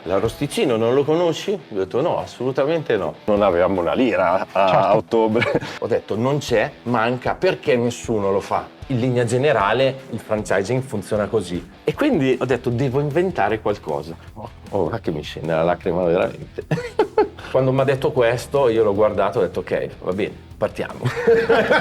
L'arrosticino non lo conosci? Ho detto no, assolutamente no. Non avevamo una lira a ottobre. Ho detto non c'è, manca, perché nessuno lo fa? In linea generale il franchising funziona così. E quindi ho detto devo inventare qualcosa. Ora che mi scende la lacrima veramente. Quando mi ha detto questo io l'ho guardato e ho detto ok, va bene. Partiamo.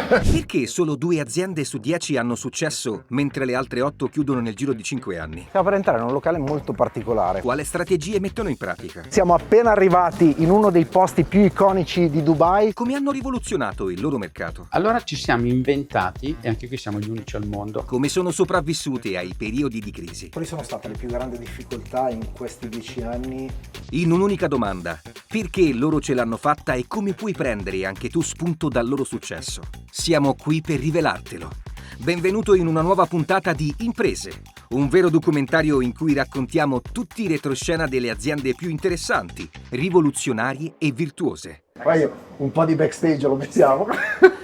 Perché solo 2 aziende su 10 hanno successo, mentre le altre 8 chiudono nel giro di 5 anni? Stiamo per entrare in un locale molto particolare. Quale strategie mettono in pratica? Siamo appena arrivati in uno dei posti più iconici di Dubai. Come hanno rivoluzionato il loro mercato? Allora ci siamo inventati, e anche qui siamo gli unici al mondo, Come sono sopravvissute ai periodi di crisi? Quali sono state le più grandi difficoltà in questi 10 anni? In un'unica domanda: perché loro ce l'hanno fatta e come puoi prendere anche tu spunto dal loro successo? Siamo qui per rivelartelo. Benvenuto in una nuova puntata di Imprese, un vero documentario in cui raccontiamo tutti i retroscena delle aziende più interessanti, rivoluzionarie e virtuose. Poi un po' di backstage lo mettiamo.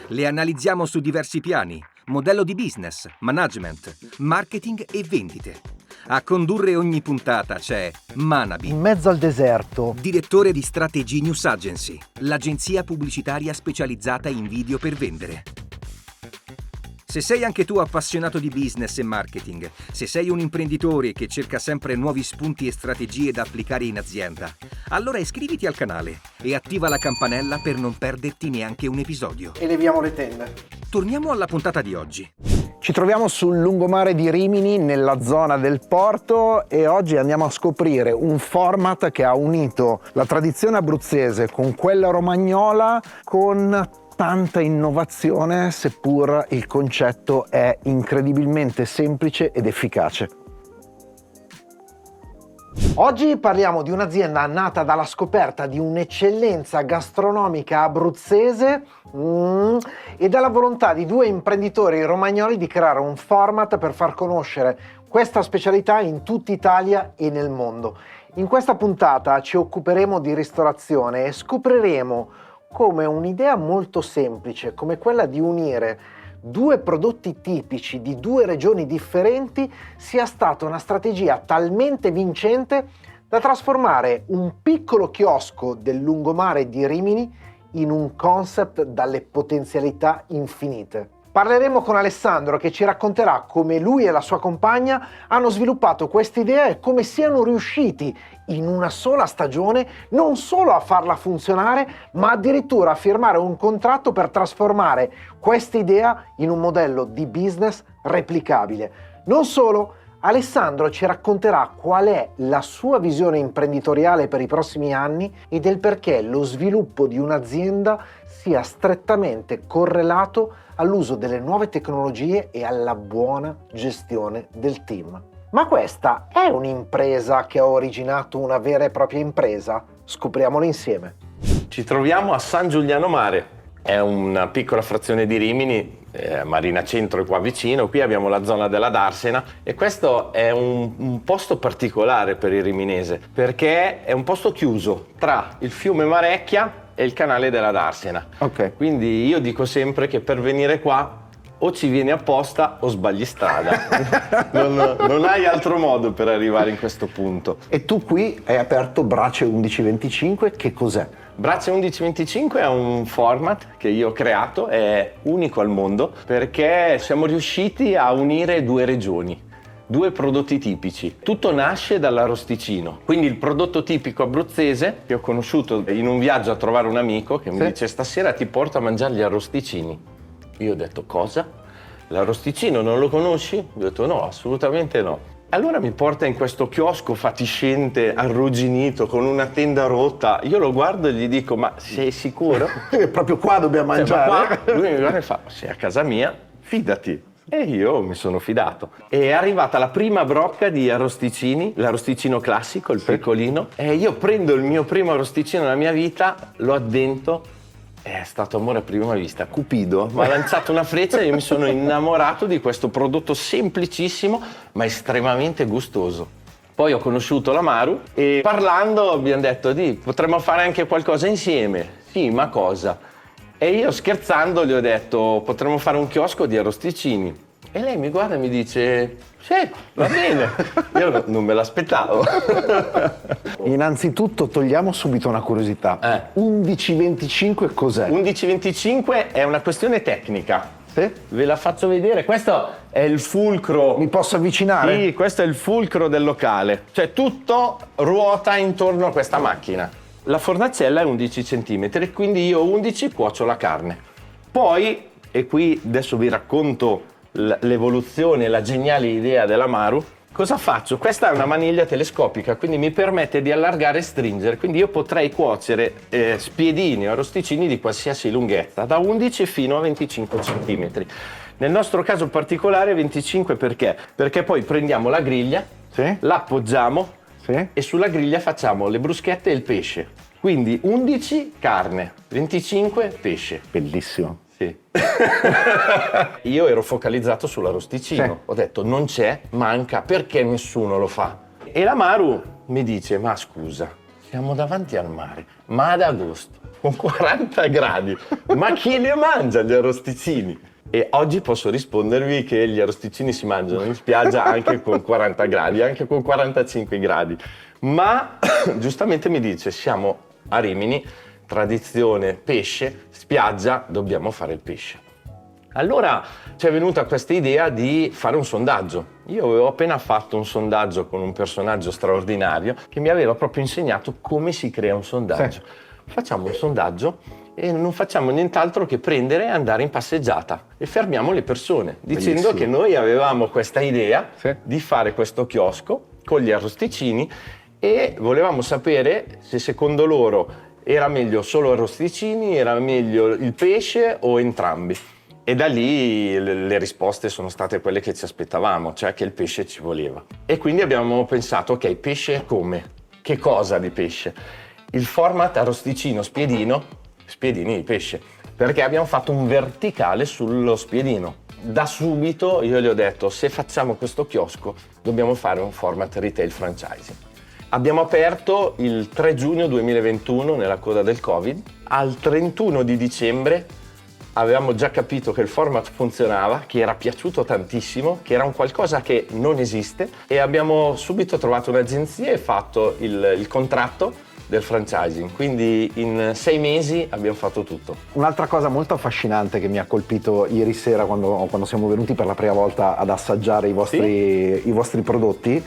Le analizziamo su diversi piani: modello di business, management, marketing e vendite. A condurre ogni puntata c'è Manabi, In mezzo al deserto. direttore di Strategy News Agency, l'agenzia pubblicitaria specializzata in video per vendere. Se sei anche tu appassionato di business e marketing, se sei un imprenditore che cerca sempre nuovi spunti e strategie da applicare in azienda, allora iscriviti al canale e attiva la campanella per non perderti neanche un episodio. Eleviamo le tende. Torniamo alla puntata di oggi. Ci troviamo sul lungomare di Rimini, nella zona del porto, e oggi andiamo a scoprire un format che ha unito la tradizione abruzzese con quella romagnola con tanta innovazione, seppur il concetto è incredibilmente semplice ed efficace. Oggi parliamo di un'azienda nata dalla scoperta di un'eccellenza gastronomica abruzzese e dalla volontà di 2 imprenditori romagnoli di creare un format per far conoscere questa specialità in tutta Italia e nel mondo. In questa puntata ci occuperemo di ristorazione e scopriremo come un'idea molto semplice, come quella di unire 2 prodotti tipici di 2 regioni differenti, sia stata una strategia talmente vincente da trasformare un piccolo chiosco del lungomare di Rimini in un concept dalle potenzialità infinite. Parleremo con Alessandro che ci racconterà come lui e la sua compagna hanno sviluppato questa idea e come siano riusciti in una sola stagione non solo a farla funzionare, ma addirittura a firmare un contratto per trasformare questa idea in un modello di business replicabile. Non solo, Alessandro ci racconterà qual è la sua visione imprenditoriale per i prossimi anni e del perché lo sviluppo di un'azienda sia strettamente correlato all'uso delle nuove tecnologie e alla buona gestione del team. Ma questa è un'impresa che ha originato una vera e propria impresa? Scopriamolo insieme. Ci troviamo a San Giuliano Mare. È una piccola frazione di Rimini, Marina Centro è qua vicino. Qui abbiamo la zona della Darsena e questo è un posto particolare per il riminese perché è un posto chiuso tra il fiume Marecchia e il canale della Darsena. Ok. Quindi io dico sempre che per venire qua o ci vieni apposta o sbagli strada. non hai altro modo per arrivare in questo punto. E tu qui hai aperto Brace 1125, che cos'è? Brace 1125 è un format che io ho creato, è unico al mondo perché siamo riusciti a unire 2 regioni. 2 prodotti tipici. Tutto nasce dall'arrosticino. Quindi il prodotto tipico abruzzese che ho conosciuto in un viaggio a trovare un amico che mi dice stasera ti porto a mangiare gli arrosticini. Io ho detto cosa? L'arrosticino non lo conosci? Ho detto no, assolutamente no. Allora mi porta in questo chiosco fatiscente, arrugginito, con una tenda rotta. Io lo guardo e gli dico ma sei sicuro? Proprio qua dobbiamo mangiare. Ma qua, lui mi guarda e fa sei a casa mia, fidati. E io mi sono fidato. È arrivata la prima brocca di arrosticini, l'arrosticino classico, il piccolino, e io prendo il mio primo arrosticino nella mia vita, lo addento, è stato amore a prima vista. Cupido mi ha lanciato una freccia e io mi sono innamorato di questo prodotto semplicissimo ma estremamente gustoso. Poi ho conosciuto l'Amaru e parlando abbiamo detto potremmo fare anche qualcosa insieme. Sì, ma cosa? E io scherzando gli ho detto potremmo fare un chiosco di arrosticini. E lei mi guarda e mi dice Sì, va bene. Io non me l'aspettavo. Innanzitutto togliamo subito una curiosità. 11-25 cos'è? 11-25 è una questione tecnica. Sì? Ve la faccio vedere. Questo è il fulcro. Mi posso avvicinare? Sì, questo è il fulcro del locale. Cioè tutto ruota intorno a questa macchina. La fornacella è 11 cm, quindi io 11 cuocio la carne. Poi, e qui adesso vi racconto l'evoluzione, la geniale idea dell'Amaru, cosa faccio? Questa è una maniglia telescopica, quindi mi permette di allargare e stringere, quindi io potrei cuocere spiedini o arrosticini di qualsiasi lunghezza, da 11 fino a 25 cm. Nel nostro caso particolare 25 perché? Perché poi prendiamo la griglia, Sì? la appoggiamo Sì? e sulla griglia facciamo le bruschette e il pesce. Quindi 11 carne, 25 pesce. Bellissimo. Sì. Io ero focalizzato sull'arrosticino. Sì. Ho detto non c'è, manca, perché nessuno lo fa? E l'Amaru mi dice ma scusa, siamo davanti al mare, ma ad agosto, con 40 gradi, ma chi ne mangia gli arrosticini? E oggi posso rispondervi che gli arrosticini si mangiano in spiaggia anche con 40 gradi, anche con 45 gradi. Ma giustamente mi dice siamo a Rimini, tradizione pesce, spiaggia, dobbiamo fare il pesce. Allora ci è venuta questa idea di fare un sondaggio. Io avevo appena fatto un sondaggio con un personaggio straordinario che mi aveva proprio insegnato come si crea un sondaggio. Sì. Facciamo un sondaggio e non facciamo nient'altro che prendere e andare in passeggiata e fermiamo le persone dicendo Bellissimo. che noi avevamo questa idea Sì. di fare questo chiosco con gli arrosticini e volevamo sapere se secondo loro era meglio solo arrosticini, era meglio il pesce o entrambi. E da lì le risposte sono state quelle che ci aspettavamo, cioè che il pesce ci voleva. E quindi abbiamo pensato, ok, pesce come? Che cosa di pesce? Il format arrosticino spiedino, spiedini di pesce, perché abbiamo fatto un verticale sullo spiedino. Da subito io gli ho detto, se facciamo questo chiosco, dobbiamo fare un format retail franchising. Abbiamo aperto il 3 giugno 2021 nella coda del Covid. Al 31 di dicembre avevamo già capito che il format funzionava, che era piaciuto tantissimo, che era un qualcosa che non esiste e abbiamo subito trovato un'agenzia e fatto il contratto del franchising. Quindi in 6 mesi abbiamo fatto tutto. Un'altra cosa molto affascinante che mi ha colpito ieri sera quando siamo venuti per la prima volta ad assaggiare i vostri prodotti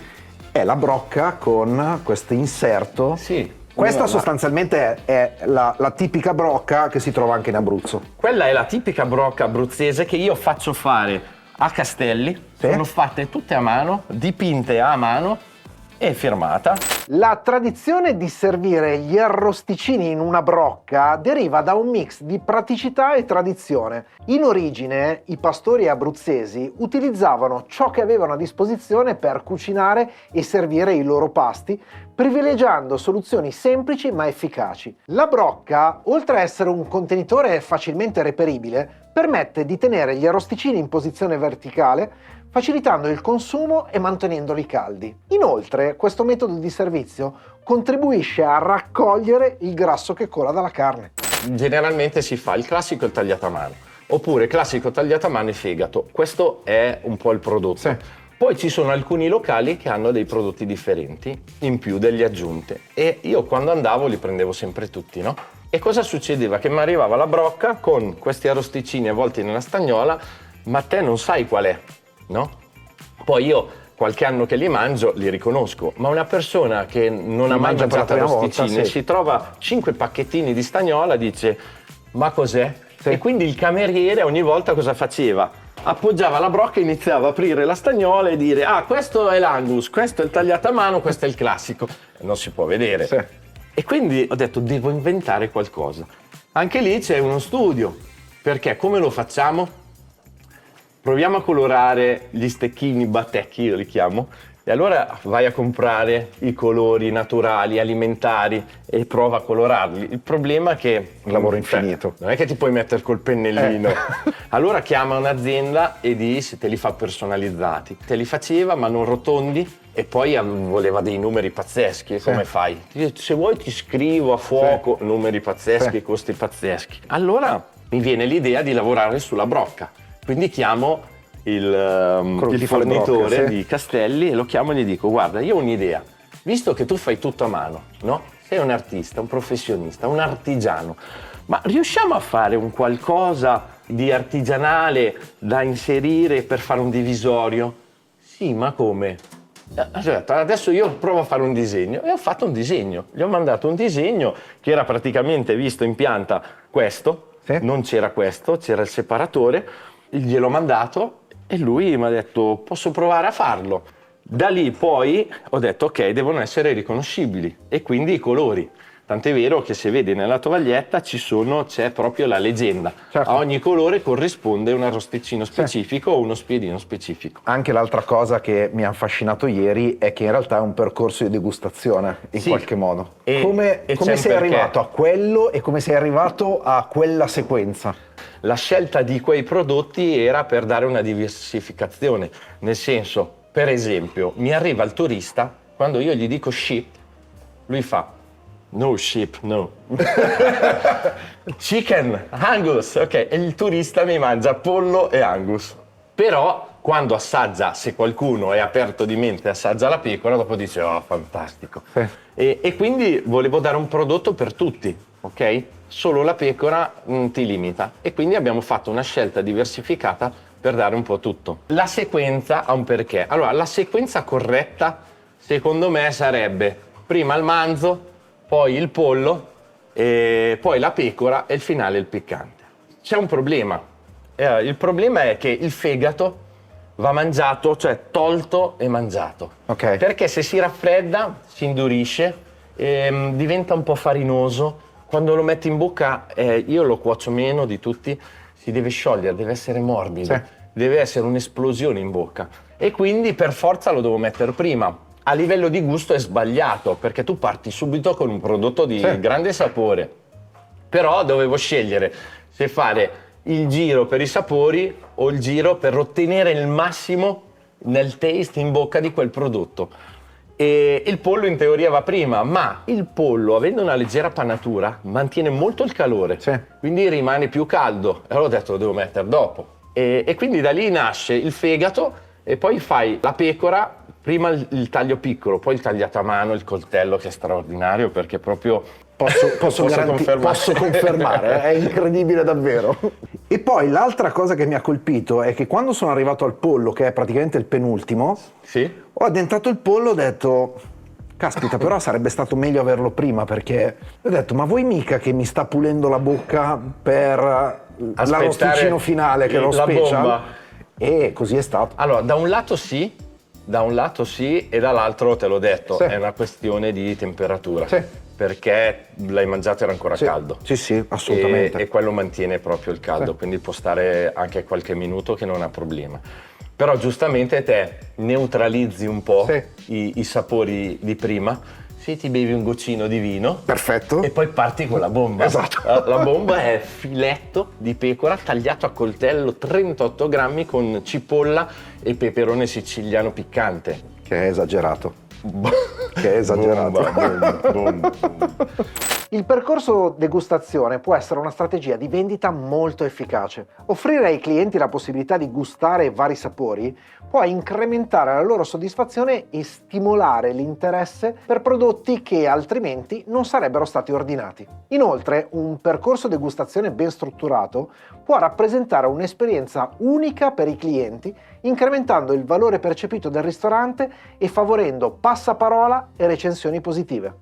è la brocca con questo inserto. Sì. Questa No, sostanzialmente è la tipica brocca che si trova anche in Abruzzo. Quella è la tipica brocca abruzzese che io faccio fare a Castelli. Sì. Sono fatte tutte a mano, dipinte a mano e firmata. La tradizione di servire gli arrosticini in una brocca deriva da un mix di praticità e tradizione. In origine i pastori abruzzesi utilizzavano ciò che avevano a disposizione per cucinare e servire i loro pasti, privilegiando soluzioni semplici ma efficaci. La brocca, oltre a essere un contenitore facilmente reperibile, permette di tenere gli arrosticini in posizione verticale, facilitando il consumo e mantenendoli caldi. Inoltre, questo metodo di servizio contribuisce a raccogliere il grasso che cola dalla carne. Generalmente si fa il classico e il tagliato a mano, oppure classico tagliato a mano e fegato. Questo è un po' il prodotto. Sì. Poi ci sono alcuni locali che hanno dei prodotti differenti, in più delle aggiunte. E io quando andavo li prendevo sempre tutti, no? E cosa succedeva? Che mi arrivava la brocca con questi arrosticini avvolti nella stagnola, ma te non sai qual è, no? Poi io qualche anno che li mangio li riconosco, ma una persona che non ha mai mangia per la mangiato prima volta, arrosticini sì. si trova 5 pacchettini di stagnola, dice ma cos'è? Sì. E quindi il cameriere ogni volta cosa faceva? Appoggiava la brocca e iniziava a aprire la stagnola e dire ah, questo è l'angus, questo è il tagliato a mano, questo è il classico. Non si può vedere. Sì. E quindi ho detto devo inventare qualcosa. Anche lì c'è uno studio, perché come lo facciamo? Proviamo a colorare gli stecchini, battecchi io li chiamo, e allora vai a comprare i colori naturali, alimentari e prova a colorarli. Il problema è che... Un lavoro infinito. Non è che ti puoi mettere col pennellino. Allora chiama un'azienda e di se te li fa personalizzati. Te li faceva ma non rotondi e poi voleva dei numeri pazzeschi. E come fai? Se vuoi ti scrivo a fuoco numeri pazzeschi, costi pazzeschi. Allora mi viene l'idea di lavorare sulla brocca. Quindi chiamo il che fa le fornitore brocche, sì. di Castelli, e lo chiamo e gli dico: guarda, io ho un'idea, visto che tu fai tutto a mano, no? Sei un artista, un professionista, un artigiano, ma riusciamo a fare un qualcosa di artigianale da inserire per fare un divisorio? Sì, ma come? Adesso io provo a fare un disegno, e ho fatto un disegno, gli ho mandato un disegno che era praticamente, visto in pianta, questo, Sì. non c'era questo, c'era il separatore, gliel'ho mandato e lui mi ha detto: posso provare a farlo. Da lì poi ho detto: ok, devono essere riconoscibili, e quindi i colori. Tant'è vero che se vedi nella tovaglietta c'è proprio la leggenda. Certo. A ogni colore corrisponde un arrosticino specifico o uno spiedino specifico. Anche l'altra cosa che mi ha affascinato ieri è che in realtà è un percorso di degustazione, in Sì. qualche modo. E Come c'è un sei perché. arrivato a quello e come sei arrivato a quella sequenza? La scelta di quei prodotti era per dare una diversificazione, nel senso, per esempio, mi arriva il turista, quando io gli dico ship, lui fa no ship, no. Chicken, Angus, ok, e il turista mi mangia pollo e Angus. Però quando assaggia, se qualcuno è aperto di mente e assaggia la pecora, dopo dice: oh, fantastico. Sì. E quindi volevo dare un prodotto per tutti, ok? Solo la pecora ti limita, e quindi abbiamo fatto una scelta diversificata per dare un po' tutto. La sequenza ha un perché. Allora, la sequenza corretta, secondo me, sarebbe prima il manzo, poi il pollo, e poi la pecora e il finale il piccante. C'è un problema. Il problema è che il fegato va mangiato, cioè tolto e mangiato. Ok. Perché se si raffredda, si indurisce, diventa un po' farinoso. Quando lo metti in bocca, io lo cuocio meno di tutti, si deve sciogliere, deve essere morbido, Sì. deve essere un'esplosione in bocca. E quindi per forza lo devo mettere prima. A livello di gusto è sbagliato, perché tu parti subito con un prodotto di Sì. grande sapore. Però dovevo scegliere se fare il giro per i sapori o il giro per ottenere il massimo nel taste in bocca di quel prodotto. E il pollo in teoria va prima, ma il pollo, avendo una leggera pannatura, mantiene molto il calore, Sì. quindi rimane più caldo. E allora ho detto: lo devo mettere dopo. E quindi da lì nasce il fegato, e poi fai la pecora, prima il taglio piccolo, poi il tagliato a mano, il coltello, che è straordinario, perché proprio Posso confermare, è incredibile davvero. E poi l'altra cosa che mi ha colpito è che quando sono arrivato al pollo, che è praticamente il penultimo, Sì? ho addentato il pollo e ho detto: caspita, però sarebbe stato meglio averlo prima, perché ho detto: ma vuoi mica che mi sta pulendo la bocca per l'arrosticino finale, che è lo la special? bomba. E così è stato. Allora, da un lato sì, e dall'altro, te l'ho detto, Sì. è una questione di temperatura. Sì. Perché l'hai mangiato, era ancora Sì. caldo. Sì, assolutamente. E quello mantiene proprio il caldo, Sì. quindi può stare anche qualche minuto che non ha problema. Però giustamente te neutralizzi un po' Sì. i sapori di prima, se ti bevi un goccino di vino Perfetto. e poi parti con la bomba. Esatto. La bomba è filetto di pecora tagliato a coltello, 38 grammi, con cipolla e peperone siciliano piccante. Che è esagerato. Che è esagerato. Bomba. Il percorso degustazione può essere una strategia di vendita molto efficace. Offrire ai clienti la possibilità di gustare vari sapori può incrementare la loro soddisfazione e stimolare l'interesse per prodotti che altrimenti non sarebbero stati ordinati. Inoltre, un percorso degustazione ben strutturato può rappresentare un'esperienza unica per i clienti, incrementando il valore percepito del ristorante e favorendo passaparola e recensioni positive.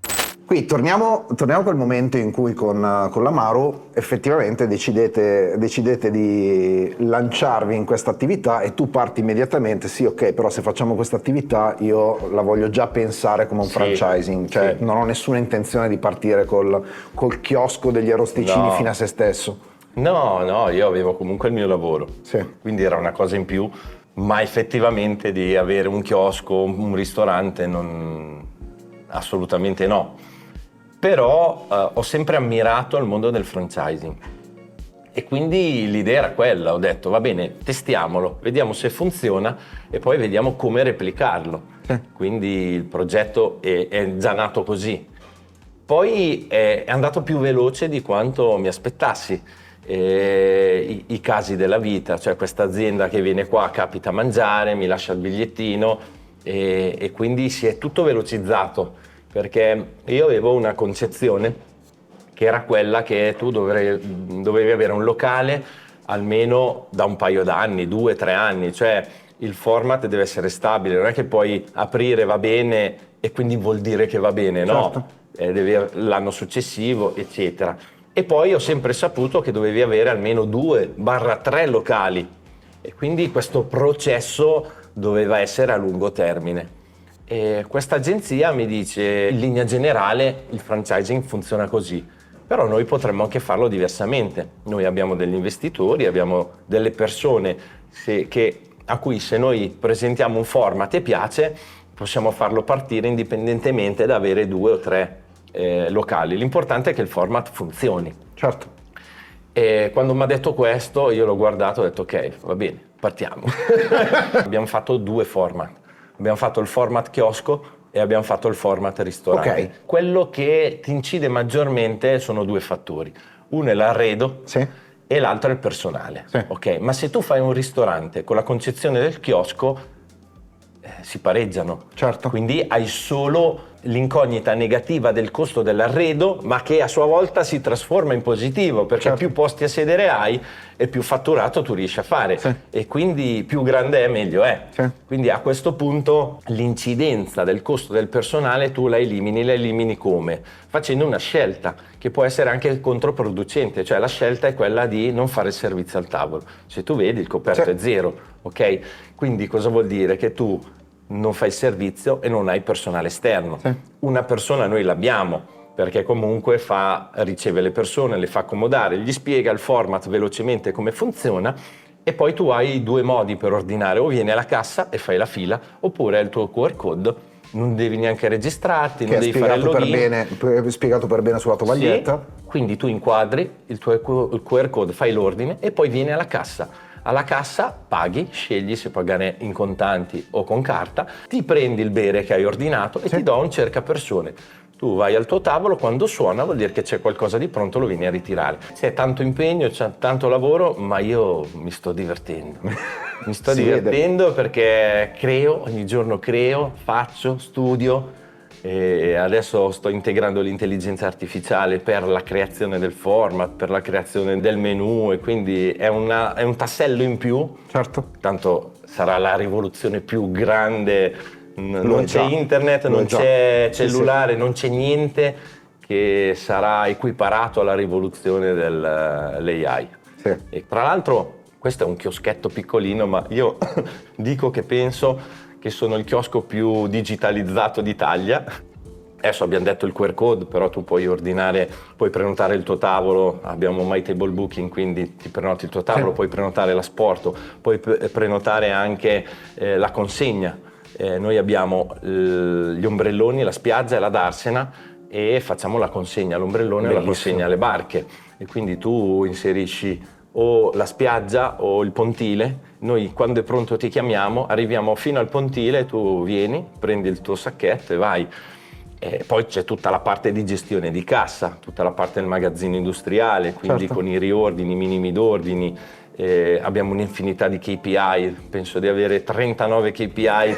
Qui torniamo a quel momento in cui con l'Amaru effettivamente decidete di lanciarvi in questa attività, e tu parti immediatamente: sì, ok, però se facciamo questa attività io la voglio già pensare come un franchising, cioè sì. non ho nessuna intenzione di partire col chiosco degli arrosticini No. fino a se stesso. No, io avevo comunque il mio lavoro, Sì. quindi era una cosa in più, ma effettivamente di avere un chiosco, un ristorante, assolutamente no. Però ho sempre ammirato il mondo del franchising, e quindi l'idea era quella. Ho detto: va bene, testiamolo, vediamo se funziona e poi vediamo come replicarlo. Sì. Quindi il progetto è già nato così. Poi è andato più veloce di quanto mi aspettassi, i casi della vita, cioè questa azienda che viene qua, capita a mangiare, mi lascia il bigliettino e quindi si è tutto velocizzato, perché io avevo una concezione che era quella che tu dovevi avere un locale almeno da un paio d'anni, 2-3 anni, cioè il format deve essere stabile, non è che puoi aprire va bene e quindi vuol dire che va bene, no, certo. L'anno successivo, eccetera. E poi ho sempre saputo che dovevi avere almeno 2-3 locali e quindi questo processo doveva essere a lungo termine. E questa agenzia mi dice, in linea generale il franchising funziona così, però noi potremmo anche farlo diversamente. Noi abbiamo degli investitori, abbiamo delle persone a cui se noi presentiamo un format e piace, possiamo farlo partire indipendentemente da avere 2 o 3 locali. L'importante è che il format funzioni. Certo. E quando mi ha detto questo, io l'ho guardato e ho detto ok, va bene, partiamo. Abbiamo fatto 2 format. Abbiamo fatto il format chiosco e abbiamo fatto il format ristorante. Ok. Quello che ti incide maggiormente sono 2 fattori. Uno è l'arredo e l'altro è il personale. Sì. Ok, ma se tu fai un ristorante con la concezione del chiosco, si pareggiano. Certo. Quindi hai solo l'incognita negativa del costo dell'arredo, ma che a sua volta si trasforma in positivo, perché certo, più posti a sedere hai e più fatturato tu riesci a fare. Sì. E quindi più grande è, meglio è. Sì. Quindi a questo punto l'incidenza del costo del personale tu la elimini come? Facendo una scelta che può essere anche controproducente, cioè la scelta è quella di non fare il servizio al tavolo. Se tu vedi il coperto Sì. è 0, ok? Quindi cosa vuol dire? Che tu non fai il servizio e non hai personale esterno. Sì. Una persona noi l'abbiamo, perché comunque riceve le persone, le fa accomodare, gli spiega il format velocemente come funziona e poi tu hai 2 modi per ordinare: o vieni alla cassa e fai la fila, oppure hai il tuo QR code, non devi neanche registrarti, che non è devi fare il login. spiegato per bene sulla tovaglietta. Sì, quindi tu inquadri il QR code, fai l'ordine e poi vieni alla cassa. Alla cassa paghi, scegli se pagare in contanti o con carta, ti prendi il bere che hai ordinato e Sì. ti do un cercapersone. Tu vai al tuo tavolo, quando suona vuol dire che c'è qualcosa di pronto, lo vieni a ritirare. C'è tanto impegno, c'è tanto lavoro, ma io mi sto divertendo. Mi sto Si divertendo perché ogni giorno creo, faccio, studio. E adesso sto integrando l'intelligenza artificiale per la creazione del format, per la creazione del menu, e quindi è un tassello in più. Certo. Tanto sarà la rivoluzione più grande, non c'è già. internet, Lo non è già. c'è Sì, cellulare, non c'è niente che sarà equiparato alla rivoluzione dell'AI. Sì. E tra l'altro questo è un chioschetto piccolino, ma io dico che penso che sono il chiosco più digitalizzato d'Italia. Adesso abbiamo detto il QR code, però tu puoi prenotare il tuo tavolo, abbiamo My Table Booking, quindi ti prenoti il tuo tavolo, Sì. puoi prenotare l'asporto, puoi prenotare anche la consegna. Noi abbiamo gli ombrelloni, la spiaggia e la darsena e facciamo la consegna all'ombrellone o la Bellissimo. consegna alle barche. E quindi tu inserisci o la spiaggia o il pontile, noi quando è pronto ti chiamiamo, arriviamo fino al pontile, tu vieni, prendi il tuo sacchetto e vai. E poi c'è tutta la parte di gestione di cassa, tutta la parte del magazzino industriale, quindi Certo. con i riordini, i minimi d'ordini, abbiamo un'infinità di KPI, penso di avere 39 KPI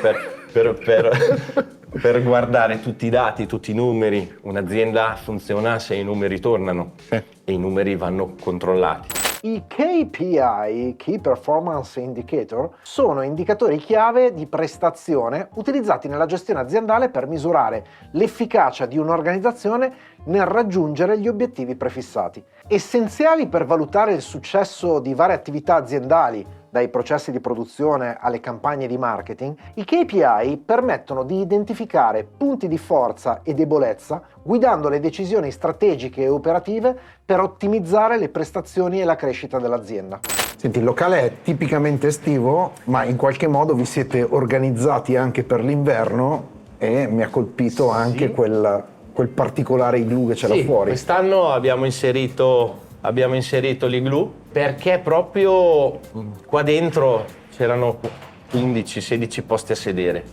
per guardare tutti i dati, tutti i numeri. Un'azienda funziona se i numeri tornano e i numeri vanno controllati. I KPI, Key Performance Indicator, sono indicatori chiave di prestazione utilizzati nella gestione aziendale per misurare l'efficacia di un'organizzazione nel raggiungere gli obiettivi prefissati. Essenziali per valutare il successo di varie attività aziendali, dai processi di produzione alle campagne di marketing, i KPI permettono di identificare punti di forza e debolezza, guidando le decisioni strategiche e operative per ottimizzare le prestazioni e la crescita dell'azienda. Senti, il locale è tipicamente estivo, ma in qualche modo vi siete organizzati anche per l'inverno e mi ha colpito anche Sì. quel particolare igloo che c'era Sì, fuori. quest'anno abbiamo inserito l'igloo perché proprio qua dentro c'erano 15-16 posti a sedere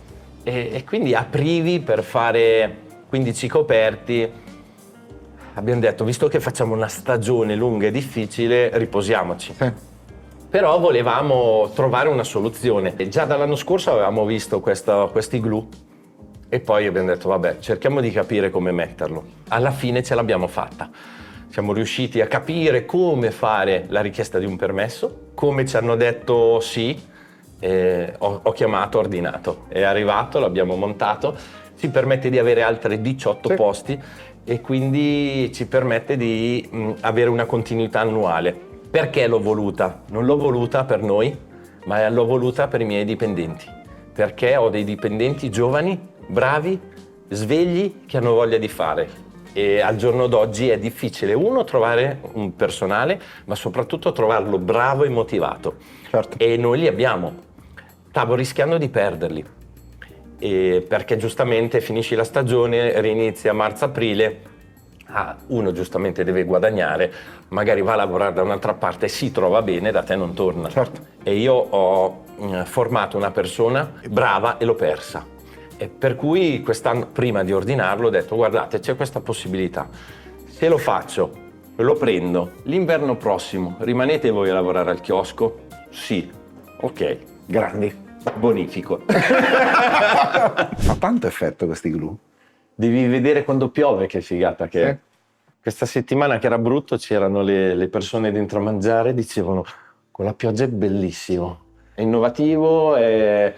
e quindi aprivi per fare 15 coperti. abbiamo detto, visto che facciamo una stagione lunga e difficile, riposiamoci. Sì. Però volevamo trovare una soluzione. E già dall'anno scorso avevamo visto questi glue e poi abbiamo detto, vabbè, cerchiamo di capire come metterlo. Alla fine ce l'abbiamo fatta. Siamo riusciti a capire come fare la richiesta di un permesso, come ci hanno detto sì, ho chiamato, ordinato. È arrivato, l'abbiamo montato, ci permette di avere altri 18 posti e quindi ci permette di avere una continuità annuale. Perché l'ho voluta? Non l'ho voluta per noi, ma l'ho voluta per i miei dipendenti. Perché ho dei dipendenti giovani, bravi, svegli, che hanno voglia di fare. E al giorno d'oggi è difficile, trovare un personale, ma soprattutto trovarlo bravo e motivato. Certo. E noi li abbiamo. Stavo rischiando di perderli. Perché giustamente finisci la stagione, rinizia marzo-aprile, uno giustamente deve guadagnare, magari va a lavorare da un'altra parte, si trova bene, da te non torna. Certo. E io ho formato una persona brava e l'ho persa. E per cui quest'anno, prima di ordinarlo, ho detto, guardate, c'è questa possibilità. Se lo faccio, lo prendo, l'inverno prossimo, rimanete voi a lavorare al chiosco? Sì. Ok, grandi, bonifico. Fa tanto effetto questi glue. Devi vedere quando piove, che figata che è. Sì. Questa settimana che era brutto, c'erano le persone dentro a mangiare, dicevano, con la pioggia è bellissimo. È innovativo, è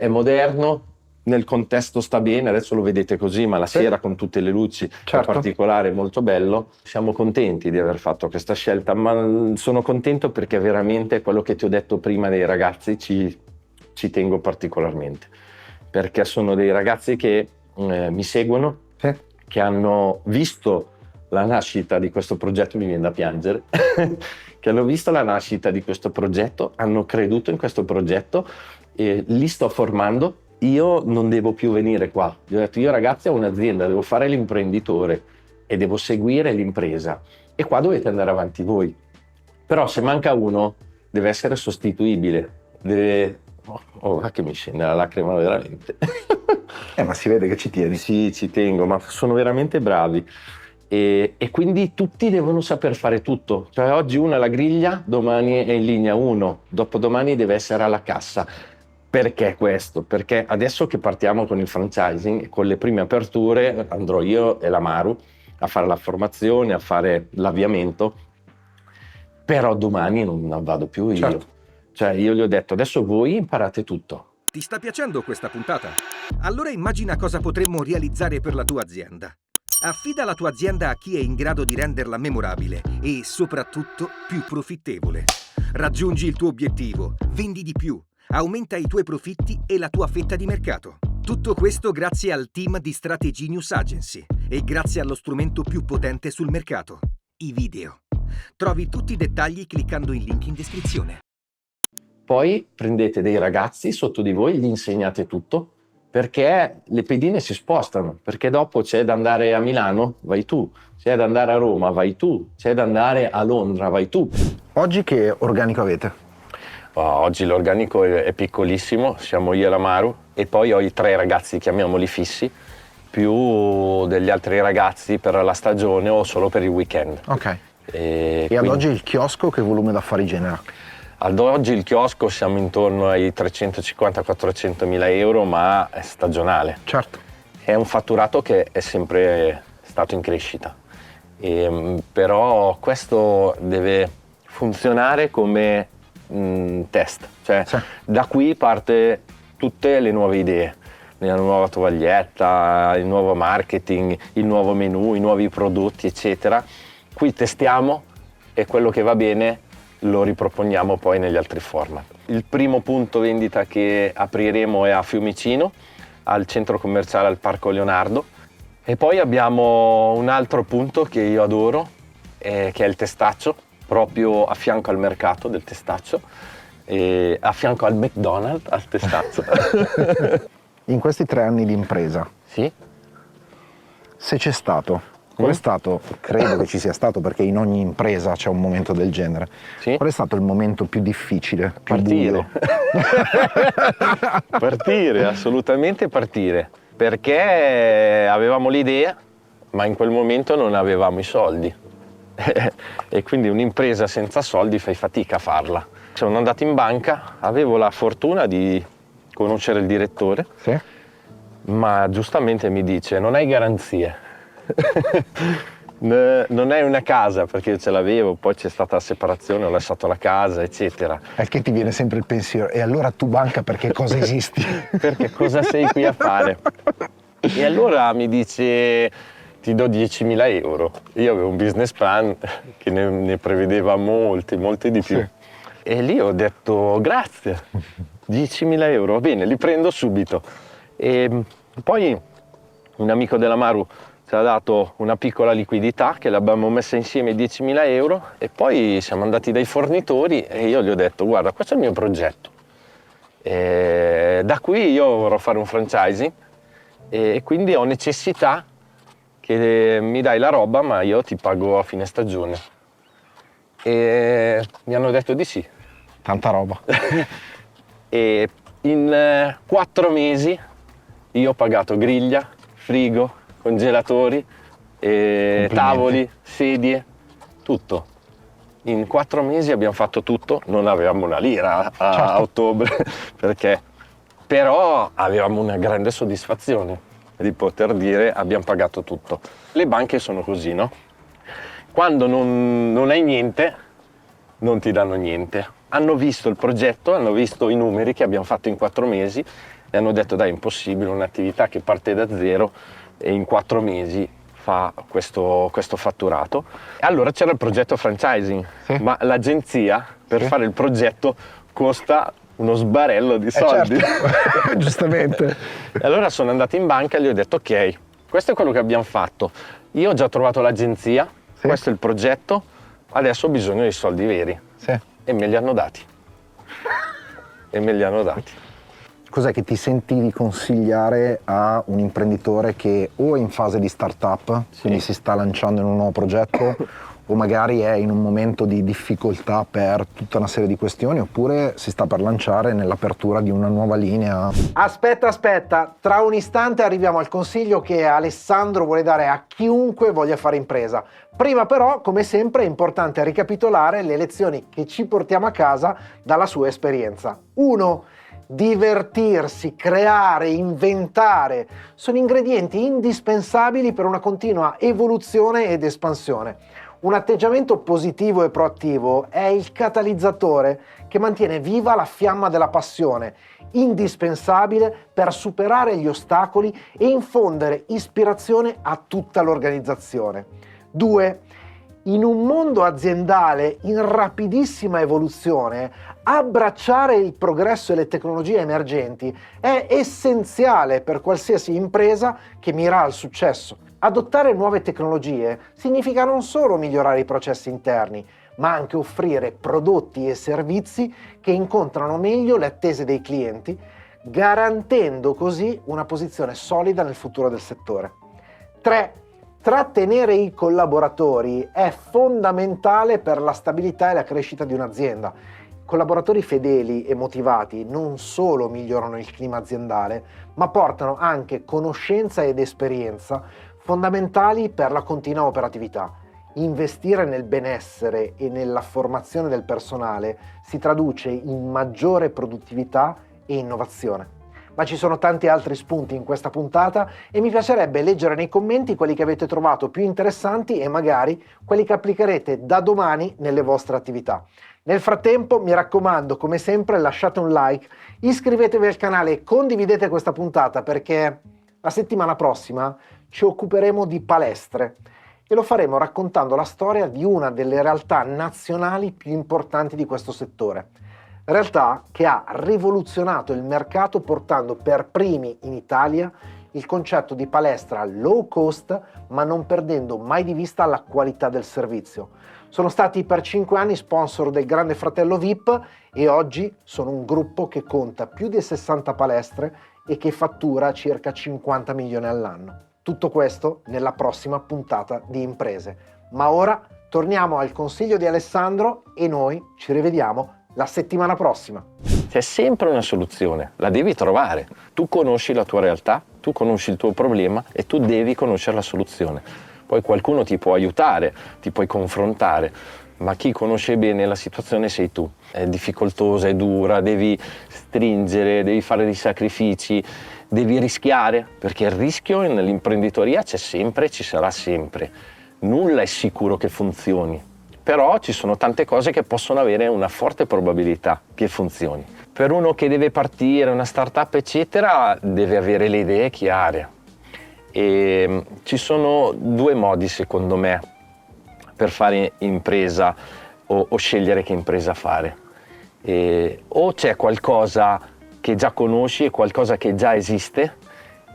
moderno. Nel contesto sta bene, adesso lo vedete così, ma la sera con tutte le luci Certo. è particolare, molto bello. Siamo contenti di aver fatto questa scelta, ma sono contento perché veramente quello che ti ho detto prima dei ragazzi ci tengo particolarmente. Perché sono dei ragazzi che mi seguono, Sì. che hanno visto la nascita di questo progetto, mi viene da piangere, che hanno visto la nascita di questo progetto, hanno creduto in questo progetto e li sto formando. Io non devo più venire qua. Gli ho detto, io ragazzi ho un'azienda, devo fare l'imprenditore e devo seguire l'impresa e qua dovete andare avanti voi. Però se manca uno deve essere sostituibile, va che mi scende la lacrima veramente. Ma si vede che ci tieni. Sì, ci tengo, ma sono veramente bravi. E quindi tutti devono saper fare tutto. Cioè oggi uno è alla griglia, domani è in linea uno, dopodomani deve essere alla cassa. Perché questo? Perché adesso che partiamo con il franchising, con le prime aperture, andrò io e la Maru a fare la formazione, a fare l'avviamento, però domani non vado più io. Certo. Cioè io gli ho detto, adesso voi imparate tutto. Ti sta piacendo questa puntata? Allora immagina cosa potremmo realizzare per la tua azienda. Affida la tua azienda a chi è in grado di renderla memorabile e, soprattutto, più profittevole. Raggiungi il tuo obiettivo, vendi di più, aumenta i tuoi profitti e la tua fetta di mercato. Tutto questo grazie al team di Strategy News Agency e grazie allo strumento più potente sul mercato, i video. Trovi tutti i dettagli cliccando il link in descrizione. Poi prendete dei ragazzi sotto di voi, gli insegnate tutto, perché le pedine si spostano, perché dopo c'è da andare a Milano, vai tu, c'è da andare a Roma, vai tu, c'è da andare a Londra, vai tu. Oggi che organico avete? Oggi l'organico è piccolissimo, siamo io e la Maru, e poi ho i 3 ragazzi, chiamiamoli fissi, più degli altri ragazzi per la stagione o solo per il weekend. Ok. E E quindi, ad oggi il chiosco che volume d'affari genera? ad oggi il chiosco siamo intorno ai 350-400 mila euro, ma è stagionale. Certo. È un fatturato che è sempre stato in crescita, però questo deve funzionare come test, cioè Sì. da qui parte tutte le nuove idee, la nuova tovaglietta, il nuovo marketing, il nuovo menù, i nuovi prodotti, eccetera. Qui testiamo e quello che va bene lo riproponiamo poi negli altri format. Il primo punto vendita che apriremo è a Fiumicino, al centro commerciale al Parco Leonardo, e poi abbiamo un altro punto che io adoro, che è il Testaccio, proprio a fianco al mercato del Testaccio, e a fianco al McDonald's al Testaccio. In questi 3 anni di impresa, Sì? se c'è stato, qual è stato, credo che ci sia stato perché in ogni impresa c'è un momento del genere, Sì? qual è stato il momento più difficile, più Partire. buio? Partire, assolutamente partire, perché avevamo l'idea, ma in quel momento non avevamo i soldi. E quindi un'impresa senza soldi fai fatica a farla. Sono andato in banca, avevo la fortuna di conoscere il direttore, Sì. ma giustamente mi dice: non hai garanzie. Non è una casa, perché io ce l'avevo, poi c'è stata la separazione, ho lasciato la casa, eccetera. È che ti viene sempre il pensiero, e allora tu banca perché cosa esisti? Perché cosa sei qui a fare? E allora mi dice: ti do 10.000 euro. Io avevo un business plan che ne prevedeva molti di più. Sì. E lì ho detto: grazie, 10.000 euro, va bene, li prendo subito. E poi un amico della Maru ci ha dato una piccola liquidità che l'abbiamo messa insieme, 10.000 euro, e poi siamo andati dai fornitori e io gli ho detto: guarda, questo è il mio progetto. E da qui io vorrò fare un franchising e quindi ho necessità che mi dai la roba, ma io ti pago a fine stagione. E mi hanno detto di sì. Tanta roba. E in 4 mesi io ho pagato griglia, frigo, congelatori, tavoli, sedie, tutto. In 4 mesi abbiamo fatto tutto, non avevamo una lira a ottobre, perché però avevamo una grande soddisfazione di poter dire: abbiamo pagato tutto. Le banche sono così, no? Quando non hai niente, non ti danno niente. Hanno visto il progetto, hanno visto i numeri che abbiamo fatto in 4 mesi e hanno detto: dai, è impossibile, un'attività che parte da zero e in 4 mesi fa questo fatturato. E allora c'era il progetto franchising, ma l'agenzia per fare il progetto costa uno sbarello di soldi. Certo. Giustamente. E allora sono andato in banca e gli ho detto: ok, questo è quello che abbiamo fatto, io ho già trovato l'agenzia, questo è il progetto, adesso ho bisogno dei soldi veri. Sì. E me li hanno dati. Cos'è che ti senti di consigliare a un imprenditore che o è in fase di startup, quindi si sta lanciando in un nuovo progetto, o magari è in un momento di difficoltà per tutta una serie di questioni, oppure si sta per lanciare nell'apertura di una nuova linea? Aspetta, tra un istante arriviamo al consiglio che Alessandro vuole dare a chiunque voglia fare impresa. Prima però, come sempre, è importante ricapitolare le lezioni che ci portiamo a casa dalla sua esperienza. 1. Divertirsi, creare, inventare sono ingredienti indispensabili per una continua evoluzione ed espansione. Un atteggiamento positivo e proattivo è il catalizzatore che mantiene viva la fiamma della passione, indispensabile per superare gli ostacoli e infondere ispirazione a tutta l'organizzazione. 2. In un mondo aziendale in rapidissima evoluzione, abbracciare il progresso e le tecnologie emergenti è essenziale per qualsiasi impresa che mira al successo. Adottare nuove tecnologie significa non solo migliorare i processi interni, ma anche offrire prodotti e servizi che incontrano meglio le attese dei clienti, garantendo così una posizione solida nel futuro del settore. 3. Trattenere i collaboratori è fondamentale per la stabilità e la crescita di un'azienda. Collaboratori fedeli e motivati non solo migliorano il clima aziendale, ma portano anche conoscenza ed esperienza fondamentali per la continua operatività. Investire nel benessere e nella formazione del personale si traduce in maggiore produttività e innovazione. Ma ci sono tanti altri spunti in questa puntata e mi piacerebbe leggere nei commenti quelli che avete trovato più interessanti e magari quelli che applicherete da domani nelle vostre attività. Nel frattempo, mi raccomando, come sempre, lasciate un like, iscrivetevi al canale e condividete questa puntata perché la settimana prossima ci occuperemo di palestre e lo faremo raccontando la storia di una delle realtà nazionali più importanti di questo settore. Realtà che ha rivoluzionato il mercato portando per primi in Italia il concetto di palestra low cost, ma non perdendo mai di vista la qualità del servizio. Sono stati per 5 anni sponsor del Grande Fratello VIP e oggi sono un gruppo che conta più di 60 palestre e che fattura circa 50 milioni all'anno. Tutto questo nella prossima puntata di Imprese. Ma ora torniamo al consiglio di Alessandro e noi ci rivediamo la settimana prossima. C'è sempre una soluzione, la devi trovare. Tu conosci la tua realtà, tu conosci il tuo problema e tu devi conoscere la soluzione. Poi qualcuno ti può aiutare, ti puoi confrontare, ma chi conosce bene la situazione sei tu. È difficoltosa, è dura, devi stringere, devi fare dei sacrifici, devi rischiare, perché il rischio nell'imprenditoria c'è sempre e ci sarà sempre. Nulla è sicuro che funzioni, però ci sono tante cose che possono avere una forte probabilità che funzioni. Per uno che deve partire, una startup eccetera, deve avere le idee chiare. E ci sono due modi secondo me per fare impresa o scegliere che impresa fare. O c'è qualcosa che già conosci e qualcosa che già esiste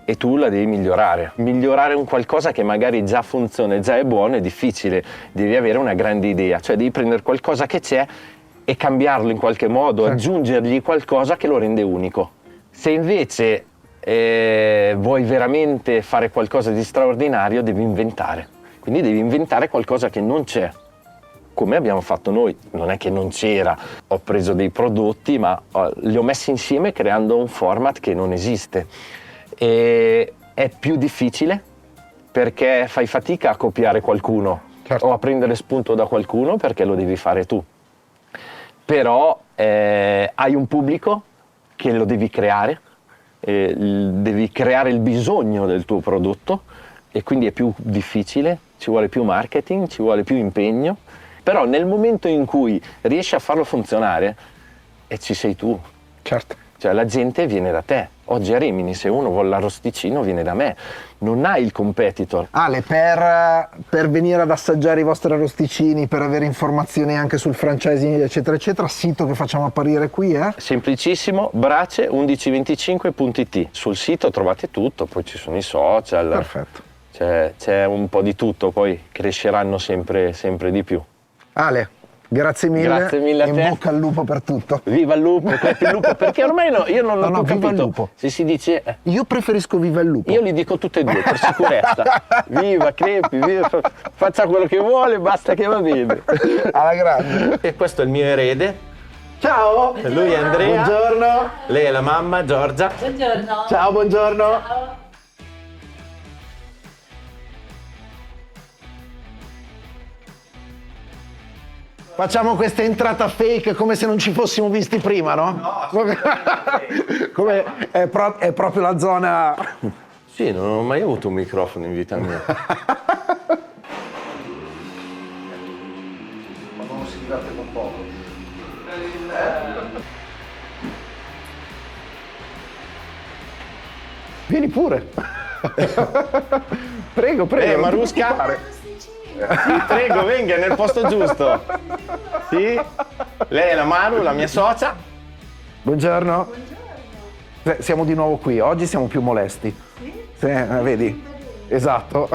e tu la devi migliorare. Migliorare un qualcosa che magari già funziona e già è buono è difficile, devi avere una grande idea, cioè devi prendere qualcosa che c'è e cambiarlo in qualche modo, aggiungergli qualcosa che lo rende unico. Se invece vuoi veramente fare qualcosa di straordinario, devi inventare. Quindi devi inventare qualcosa che non c'è, come abbiamo fatto noi. Non è che non c'era, ho preso dei prodotti ma li ho messi insieme creando un format che non esiste. E è più difficile perché fai fatica a copiare qualcuno o a prendere spunto da qualcuno perché lo devi fare tu. Però hai un pubblico che lo devi creare, devi creare il bisogno del tuo prodotto e quindi è più difficile, ci vuole più marketing, ci vuole più impegno, però nel momento in cui riesci a farlo funzionare ci sei tu. Certo. Cioè la gente viene da te. Oggi a Rimini se uno vuole l'arrosticino viene da me, non hai il competitor. Ale, per venire ad assaggiare i vostri arrosticini, per avere informazioni anche sul franchising eccetera eccetera, sito che facciamo apparire qui è? Semplicissimo, brace1125.it. Sul sito trovate tutto, poi ci sono i social. Perfetto. C'è un po' di tutto, poi cresceranno sempre di più. Ale, grazie mille. Grazie mille a te. In bocca al lupo per tutto. Viva il lupo, crepi il lupo, perché ormai io non ho più viva capito il lupo. se si dice... Io preferisco viva il lupo. Io li dico tutte e due per sicurezza. Viva, crepi, viva, faccia quello che vuole, basta che va bene. Alla grande. E questo è il mio erede. Ciao! Lui è Andrea. Buongiorno! Lei è la mamma, Giorgia. Buongiorno. Ciao, buongiorno! Ciao. Facciamo questa entrata fake come se non ci fossimo visti prima, no? Come è proprio la zona... Sì, non ho mai avuto un microfono in vita mia. Ma non si diverte con poco. Vieni pure. Prego, prego. Marusca. Sì, prego, venga nel posto giusto. Sì. Lei è la Maru, la mia socia. Buongiorno. Siamo di nuovo qui, oggi siamo più molesti. Sì? Vedi? Esatto.